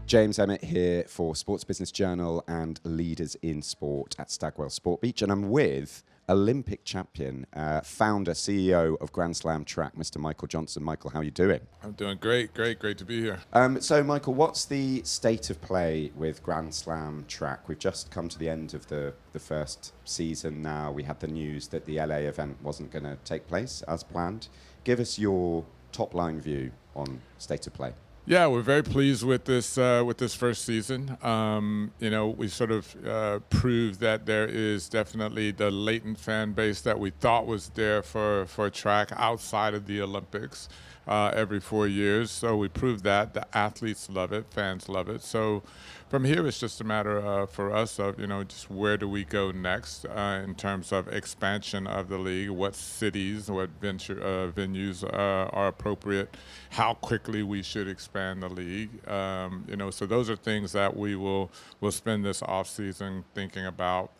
James Emmett here for Sports Business Journal and Leaders in Sport at Stagwell Sport Beach, and I'm with Olympic champion, founder, CEO of Grand Slam Track, Mr. Michael Johnson. Michael, how are you doing? I'm doing great to be here. So, Michael, what's the state of play with Grand Slam Track? We've just come to the end of the first season now. We had the news that the LA event wasn't going to take place as planned. Give us your top-line view on state of play. Yeah, we're very pleased with this first season. We sort of proved that there is definitely the latent fan base that we thought was there for track outside of the Olympics every 4 years. So we proved that. The athletes love it, fans love it. So from here, it's just a matter for us of, just where do we go next in terms of expansion of the league, what cities, what venues are appropriate, how quickly we should expand the league. So those are things that we'll spend this off season thinking about.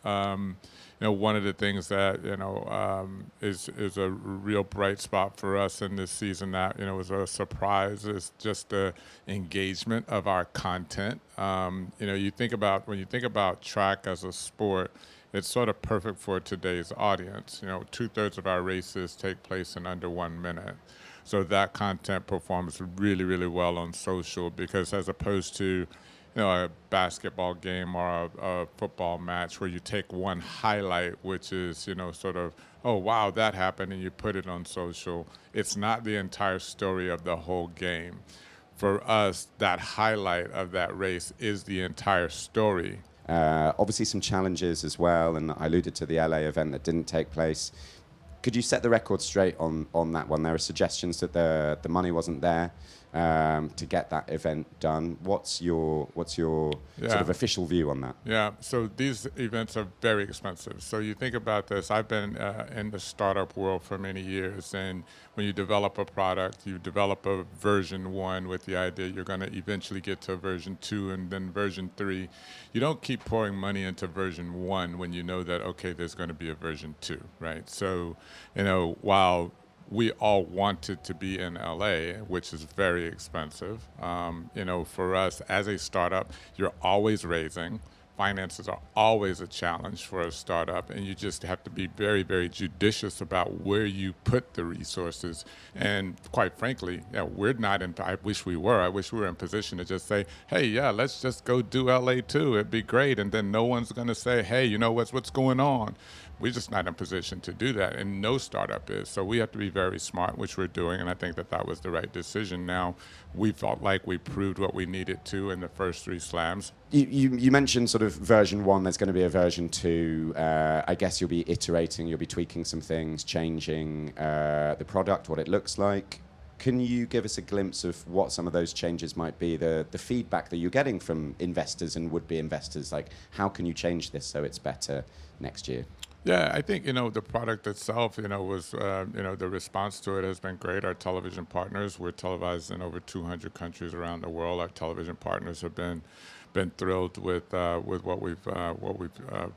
One of the things that is a real bright spot for us in this season that was a surprise is just the engagement of our content. When you think about track as a sport, it's sort of perfect for today's audience. 2/3 of our races take place in under 1 minute. So that content performs really, really well on social because as opposed to a basketball game or a football match where you take one highlight, which is, sort of, oh, wow, that happened, and you put it on social. It's not the entire story of the whole game. For us, that highlight of that race is the entire story. Obviously some challenges as well, and I alluded to the LA event that didn't take place. Could you set the record straight on that one? There are suggestions that the money wasn't there to get that event done. What's your sort of official view on that? Yeah, so these events are very expensive. So you think about this. I've been in the startup world for many years, and when you develop a product, you develop a version 1 with the idea you're going to eventually get to version 2 and then version 3. You don't keep pouring money into version 1 when you know that, okay, there's going to be a version 2, right? So, while we all wanted to be in LA, which is very expensive. For us as a startup, you're always raising. Finances are always a challenge for a startup, and you just have to be very, very judicious about where you put the resources. And quite frankly, we're not in. I wish we were. I wish we were in position to just say, "Hey, yeah, let's just go do LA too. It'd be great." And then no one's going to say, "Hey, what's going on?" We're just not in position to do that, and no startup is. So we have to be very smart, which we're doing, and I think that was the right decision. Now, we felt like we proved what we needed to in the first 3 slams. You mentioned sort of version 1, there's going to be a version 2. I guess you'll be iterating, you'll be tweaking some things, changing the product, what it looks like. Can you give us a glimpse of what some of those changes might be, the feedback that you're getting from investors and would-be investors? Like, how can you change this so it's better next year? Yeah, I think, the product itself, was, the response to it has been great. Our television partners, we're televised in over 200 countries around the world. Our television partners have been thrilled with what we've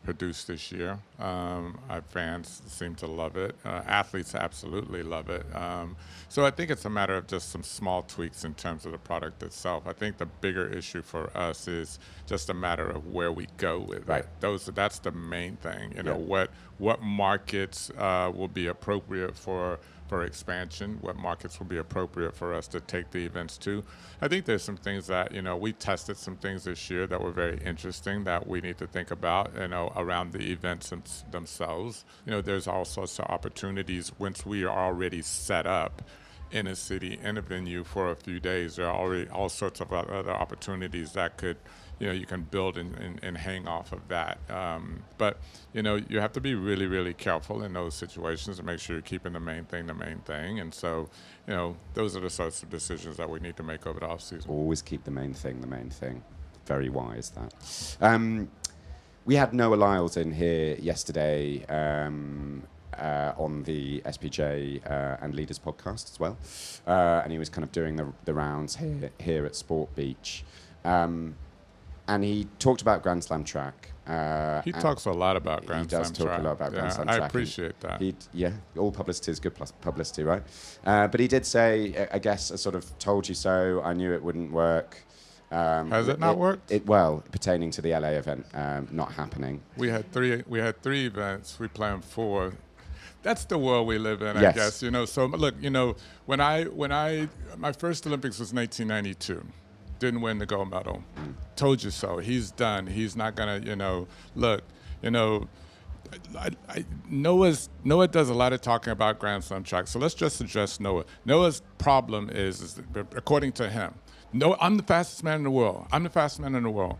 produced this year. Our fans seem to love it. Athletes absolutely love it. So I think it's a matter of just some small tweaks in terms of the product itself. I think the bigger issue for us is just a matter of where we go with right. it. That's the main thing. What markets will be appropriate for expansion, what markets will be appropriate for us to take the events to. I think there's some things that, we tested some things this year that were very interesting that we need to think about, around the events themselves. There's all sorts of opportunities once we are already set up in a city, in a venue for a few days. There are already all sorts of other opportunities that could, you can build and hang off of that. But you have to be really, really careful in those situations to make sure you're keeping the main thing. And so, those are the sorts of decisions that we need to make over the offseason. Always keep the main thing. Very wise, that. We had Noah Lyles in here yesterday on the SPJ and Leaders podcast as well. And he was kind of doing the rounds here at Sport Beach. And he talked about Grand Slam Track. He talks a lot about Grand Slam Track. He does talk a lot about Grand Slam Track. I appreciate that. All publicity is good publicity, right? But he did say, I guess, I sort of told you so. I knew it wouldn't work. Has it not worked? Well, pertaining to the LA event not happening. We had three events. We planned 4. That's the world we live in, Yes. I guess. So look, when my first Olympics was 1992. Didn't win the gold medal. Told you so. He's done. He's not gonna, look, Noah does a lot of talking about Grand Slam track. So let's just address Noah. Noah's problem is according to him, no, I'm the fastest man in the world. I'm the fastest man in the world.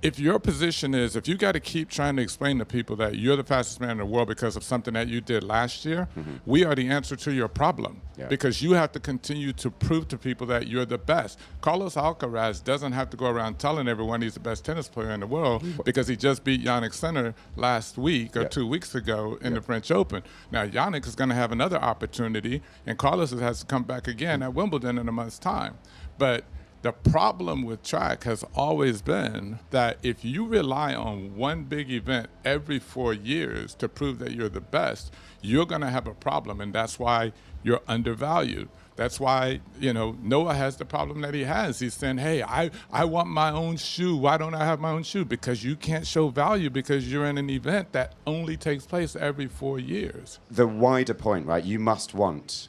If your position is, if you got to keep trying to explain to people that you're the fastest man in the world because of something that you did last year, we are the answer to your problem. Yeah. Because you have to continue to prove to people that you're the best. Carlos Alcaraz doesn't have to go around telling everyone he's the best tennis player in the world because he just beat Yannick Sinner last week or 2 weeks ago in the French Open. Now, Yannick is going to have another opportunity, and Carlos has to come back again at Wimbledon in a month's time. But the problem with track has always been that if you rely on one big event every 4 years to prove that you're the best, you're going to have a problem, and that's why you're undervalued. That's why, Noah has the problem that he has. He's saying, hey, I want my own shoe. Why don't I have my own shoe? Because you can't show value because you're in an event that only takes place every 4 years. The wider point, right? You must want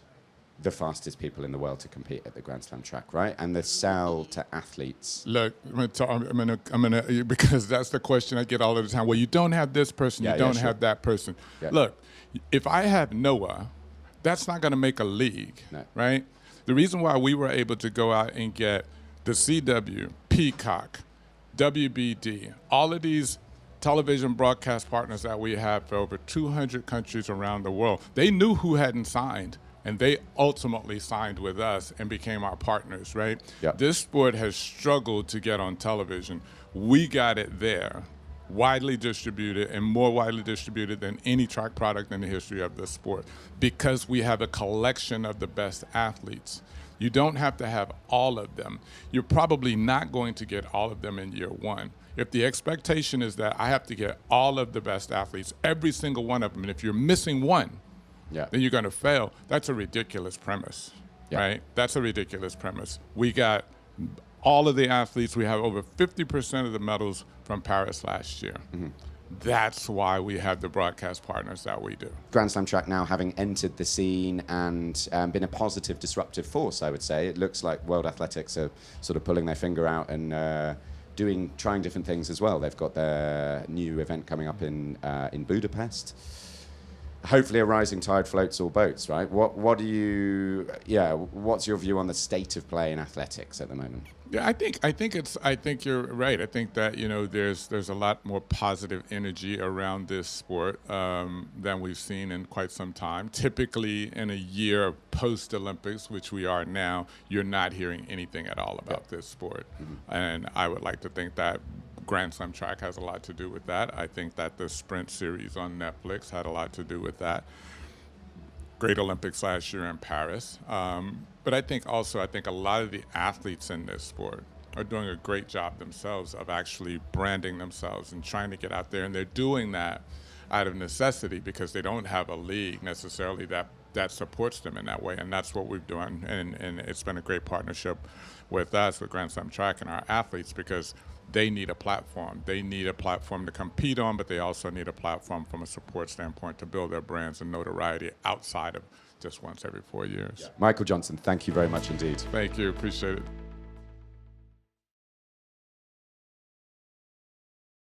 the fastest people in the world to compete at the Grand Slam track, right? And the sell to athletes. Look, I'm gonna because that's the question I get all of the time. Well, you don't have this person, you don't have that person. Yeah. Look, if I have Noah, that's not gonna make a league, No. right? The reason why we were able to go out and get the CW, Peacock, WBD, all of these television broadcast partners that we have for over 200 countries around the world, they knew who hadn't signed. And they ultimately signed with us and became our partners, right? Yep. This sport has struggled to get on television. We got it there, widely distributed and more widely distributed than any track product in the history of the sport because we have a collection of the best athletes. You don't have to have all of them. You're probably not going to get all of them in year one. If the expectation is that I have to get all of the best athletes, every single one of them, and if you're missing one, then you're going to fail. That's a ridiculous premise, right? That's a ridiculous premise. We got all of the athletes. We have over 50% of the medals from Paris last year. That's why we have the broadcast partners that we do. Grand Slam track now having entered the scene and been a positive disruptive force, I would say. It looks like World Athletics are sort of pulling their finger out and trying different things as well. They've got their new event coming up in Budapest. Hopefully a rising tide floats all boats, right? What's your view on the state of play in athletics at the moment? Yeah, I think you're right. I think that there's a lot more positive energy around this sport than we've seen in quite some time. Typically, in a year post Olympics, which we are now, you're not hearing anything at all about this sport, and I would like to think that Grand Slam track has a lot to do with that. I think that the Sprint series on Netflix had a lot to do with that. Great Olympics last year in Paris. But I think a lot of the athletes in this sport are doing a great job themselves of actually branding themselves and trying to get out there. And they're doing that out of necessity because they don't have a league necessarily that supports them in that way. And that's what we've done. And it's been a great partnership with us, with Grand Slam track and our athletes, because they need a platform. They need a platform to compete on, but they also need a platform from a support standpoint to build their brands and notoriety outside of just once every 4 years. Michael Johnson, thank you very much indeed. Thank you. Appreciate it.